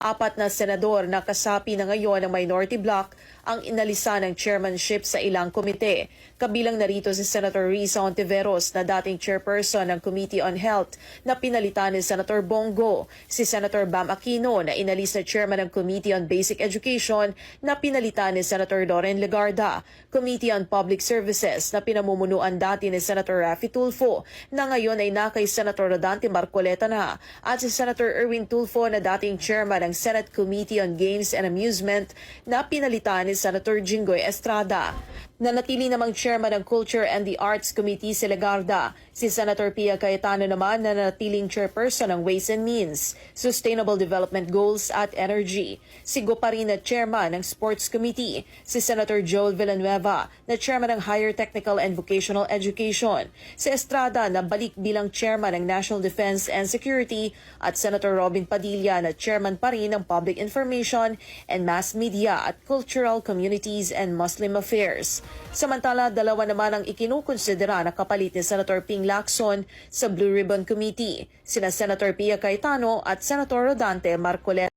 Apat na senador na kasapi na ngayon ng minority bloc ang inalisa ng chairmanship sa ilang komite. Kabilang narito si Senator Risa Hontiveros na dating chairperson ng Committee on Health na pinalitan ni Senator Bongo, si Senator Bam Aquino na inalis na chairman ng Committee on Basic Education na pinalitan ni Senator Loren Legarda, Committee on Public Services na pinamumunuan dati ni Senator Raffy Tulfo na ngayon ay nakay Senator Rodante Marcoleta na, at si Senator Erwin Tulfo na dating chairman ng Senate Committee on Games and Amusement na pinalitan ni Senator Jinggoy Estrada. Nanatili namang chairman ng Culture and the Arts Committee si Legarda. Si Senator Pia Cayetano naman na nanatiling chairperson ng Ways and Means, Sustainable Development Goals at Energy. Si Goparin na chairman ng Sports Committee. Si Senator Joel Villanueva na chairman ng Higher Technical and Vocational Education. Si Estrada na balik bilang chairman ng National Defense and Security at Senator Robin Padilla na chairman pa rin ng Public Information and Mass Media at Cultural Communities and Muslim Affairs. Samantala, dalawa naman ang ikinukonsidera na kapalit ni Senator Ping Lacson sa Blue Ribbon Committee, sina Senator Pia Cayetano at Senator Rodante Marcoleta.